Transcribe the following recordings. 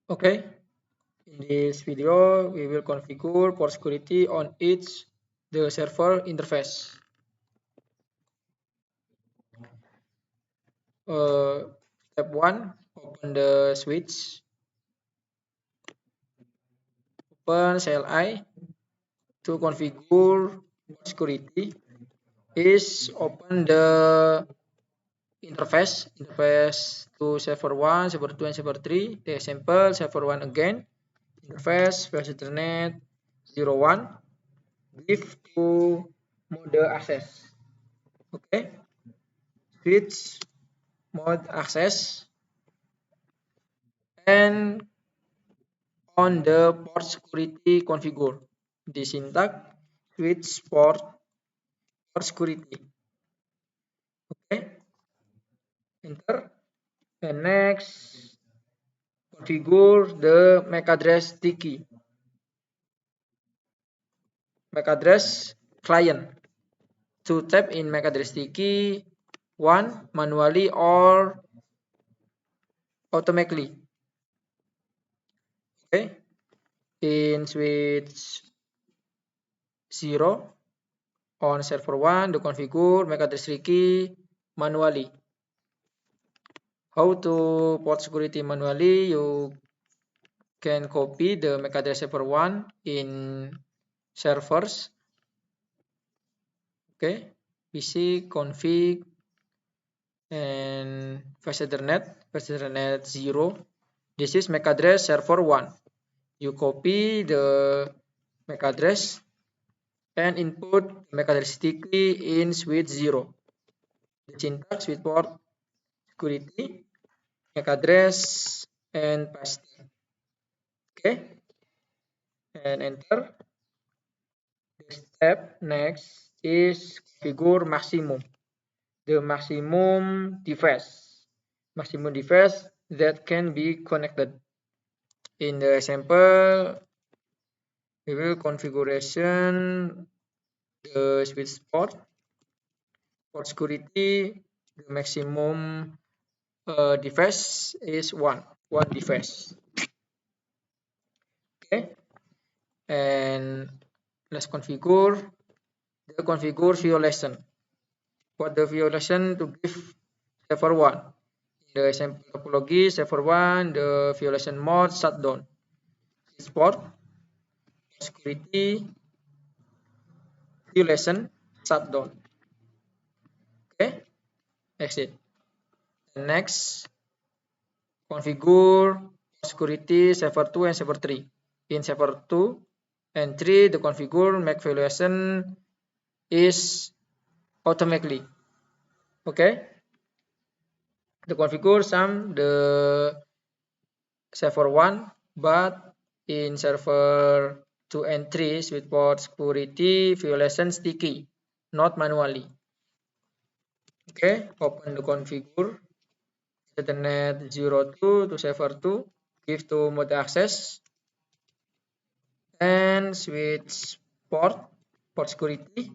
Okay, in this video we will configure port security on each the server interface. Step 1, open the switch, open CLI. To configure port security is open the interface to server 1, server 2, and server 3. The example server 1 again, interface flash Ethernet 01, give to mode access. Okay, switch mode access and on the port security configure. The syntax switch port security. Okay, enter. And next configure the MAC address sticky. MAC address client. To tap in MAC address sticky, 1 manually or automatically. Okay, in switch 0 on server 1 to configure MAC address sticky manually. How to port security manually? You can copy the MAC address server 1 in servers. Okay, PC config and flash Ethernet 0. This is MAC address server 1. You copy the MAC address and input MAC address sticky in switch 0. The syntax switch port security, MAC address, and paste. Okay, and enter. The step next is configure maximum. The maximum device that can be connected. In the example, we will configuration the switch port security. The maximum device is one device. Okay, and let's configure violation. What the violation to give server 1. The example topology server 1, the violation mode shutdown. Port security violation shutdown. Okay, exit. And next, configure security server 2 and server 3. In server 2 and 3, the configure MAC violation is automatically. Okay, the configure some the server 1, but in server 2 and 3 with port security violation sticky, not manually. Okay, open the configure Ethernet 02 to server 2, give to mode access, and switch port security,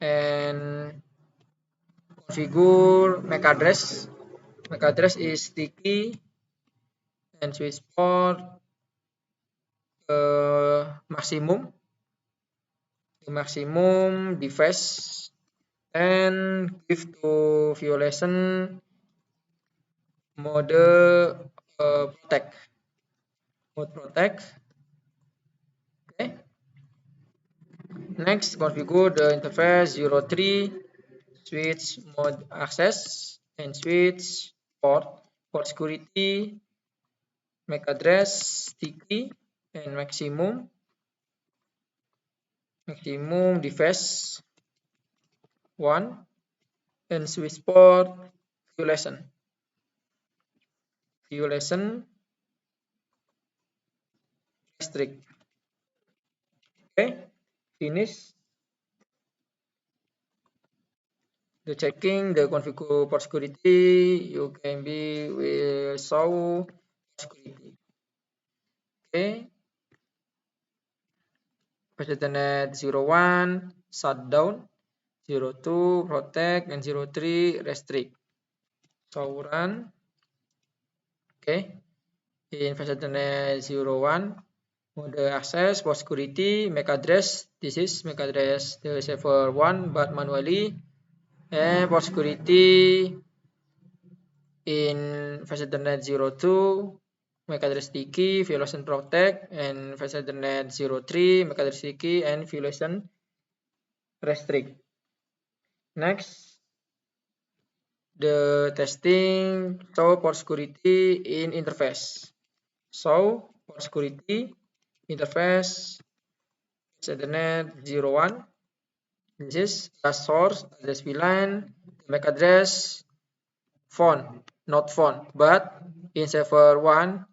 and configure MAC address. MAC address is sticky, and switch port maximum device, and give to violation mode protect. Okay. Next, configure the interface 03, switch mode access, and switch port security, MAC address sticky, and maximum device 1, and switch port violation restrict. Okay, finish the checking the configure port security. You can be will show security. Okay, Ethernet 01 shutdown, 02 protect, and 03 restrict. So run Okay. In FastEthernet 01, mode access for security, MAC address. This is MAC address the server 1, but manually. And for security in FastEthernet 02, MAC address sticky, violation protect, and FastEthernet 03, MAC address sticky, and violation restrict. Next, the testing show for security in interface. So for security interface Ethernet 01. This is last source address VLAN, MAC address phone, not phone, but in server 1,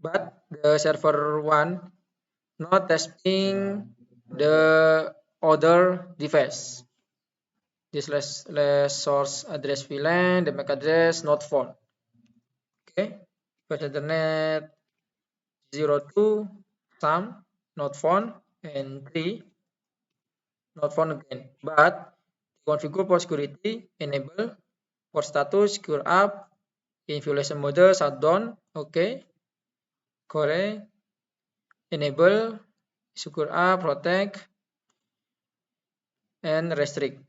but the server 1 not testing the other device. This last source address VLAN, the MAC address, not phone. Okay, but Ethernet 02, some, not phone, and 3, not found again. But configure for security, enable for status, secure up, in violation mode, shutdown, okay, correct, enable, secure up, protect, and restrict.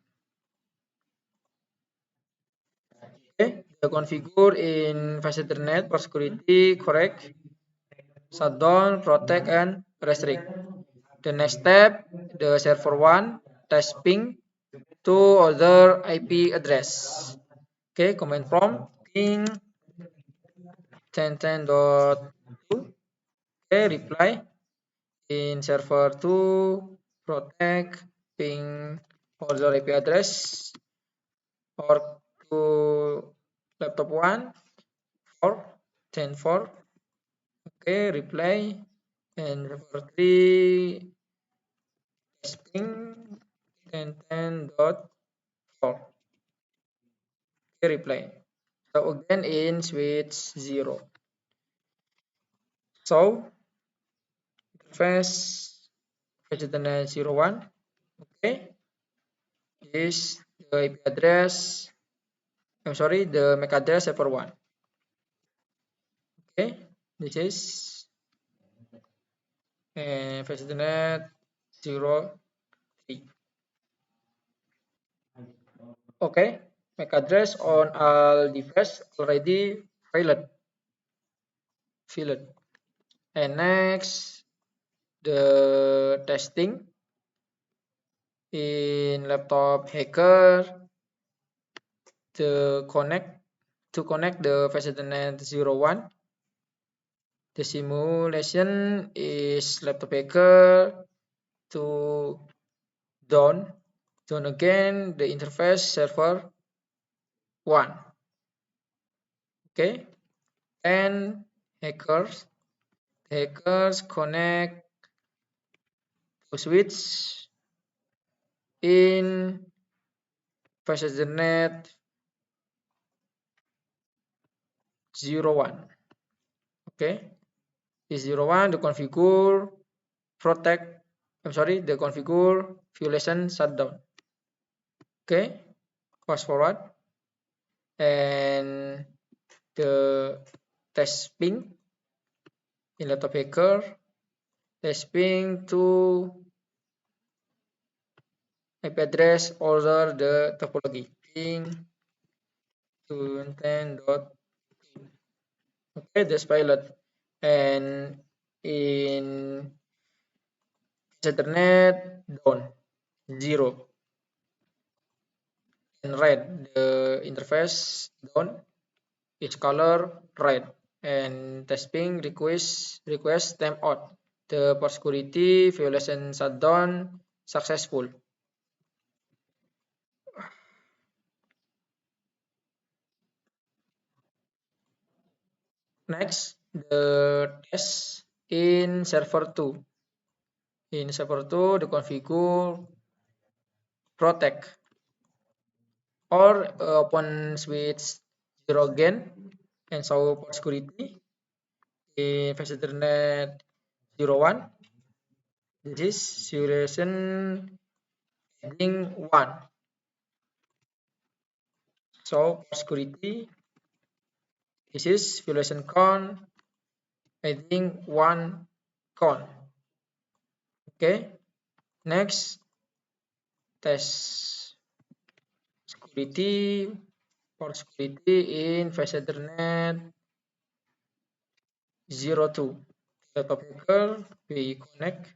Okay, the configure in FastEthernet for security, correct, shutdown, protect, and restrict. The next step, the server 1, test ping to other IP address. Okay, command prompt ping 10.10.2. Okay, reply in server 2 protect ping other IP address or to laptop 1 4 10.4. Okay, reply and server 3 ping 10.10.4. Okay, reply. So again in switch 0. So interface Ethernet 01. Okay, is the IP address. I'm sorry, the MAC address server 1. Okay, this is Ethernet 03. Okay, MAC address on all device already filled. And next, the testing in laptop hacker to connect the Ethernet 01. The simulation is laptop hacker to down again the interface server 1. Okay, and hackers connect to switch in Ethernet 01. Okay, is 01 the configure protect. The configure violation shutdown. Okay, fast forward and the test ping in laptop hacker, test ping to IP address order the topology ping to 10.2. Okay, this pilot and in Ethernet down 0 and red the interface down its color red and testing request timeout. The port security violation shutdown successful. Next, the test in server 2. In server 2, the configure protect or open switch 0 again and show port security in Ethernet 01. This is simulation heading 1. So for security, this is violation count, adding 1 count. Okay, next test security for security in Fast Ethernet 02. Laptop hacker, we connect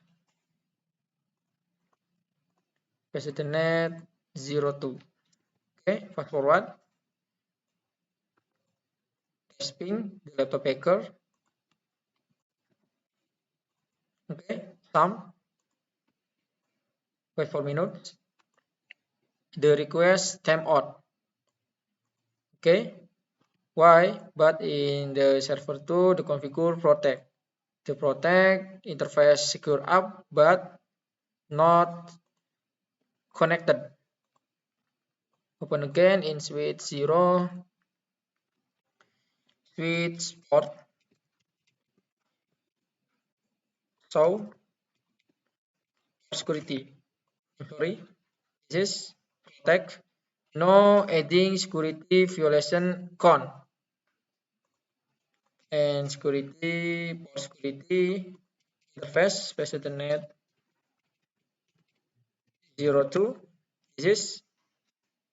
Fast Ethernet 02. Okay, fast forward. Testing the laptop hacker. Okay, some. Wait for minutes. The request timeout. Okay, why? But in the server 2, the configure protect. The protect interface secure up, but not connected. Open again in switch 0, switch port. So security. Sorry, this is protect. No adding security violation count. And security for security interface Fast Ethernet 02. This is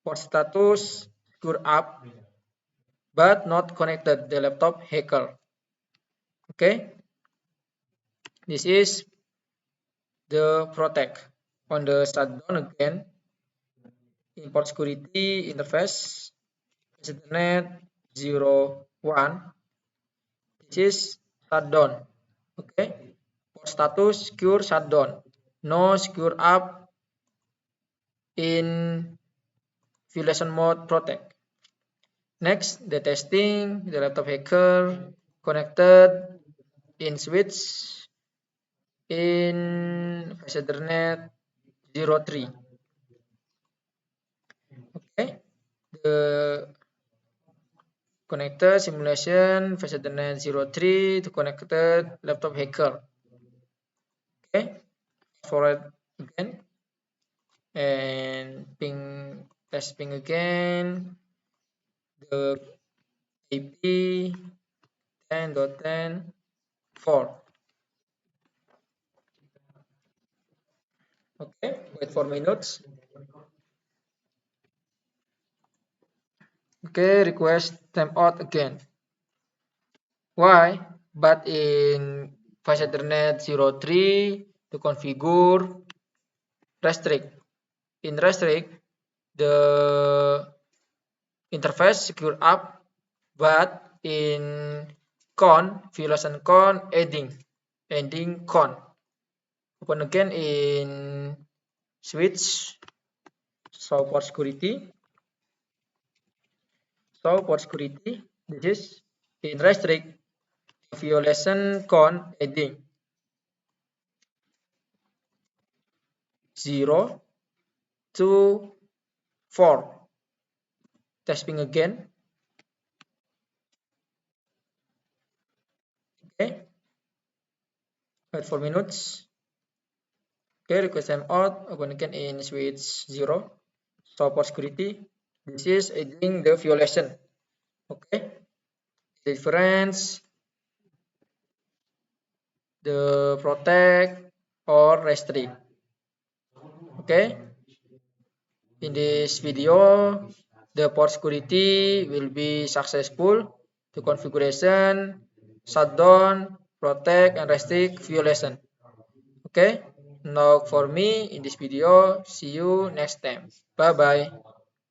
port status secure up but not connected the laptop hacker. Okay, this is the protect. On the shutdown again, import security interface Fast Ethernet 01. This is shutdown. Okay, port status secure shutdown, no secure up in violation mode protect. Next, the testing the laptop hacker connected in switch in Fast Ethernet 03. Okay, the connector simulation Fast Ethernet 03 to connected laptop hacker. Okay, forward again and test ping again. The IP 10.10.4. Okay, wait for minutes. Okay, request timeout again. Why? But in Fast Ethernet 03 to configure restrict. In restrict, the interface secure up, but in violation con adding con. Open again in switch. So for security. So for security, this is in restrict violation con adding 0 to 4. Testing again. Okay. Wait for minutes. Okay, request timeout. Open again in switch 0. So for security, this is adding the violation. Okay. Difference, the protect or restrict. Okay. In this video, the port security will be successful. The configuration, shutdown, protect, and restrict violation. Okay. Now for me in this video. See you next time. Bye bye.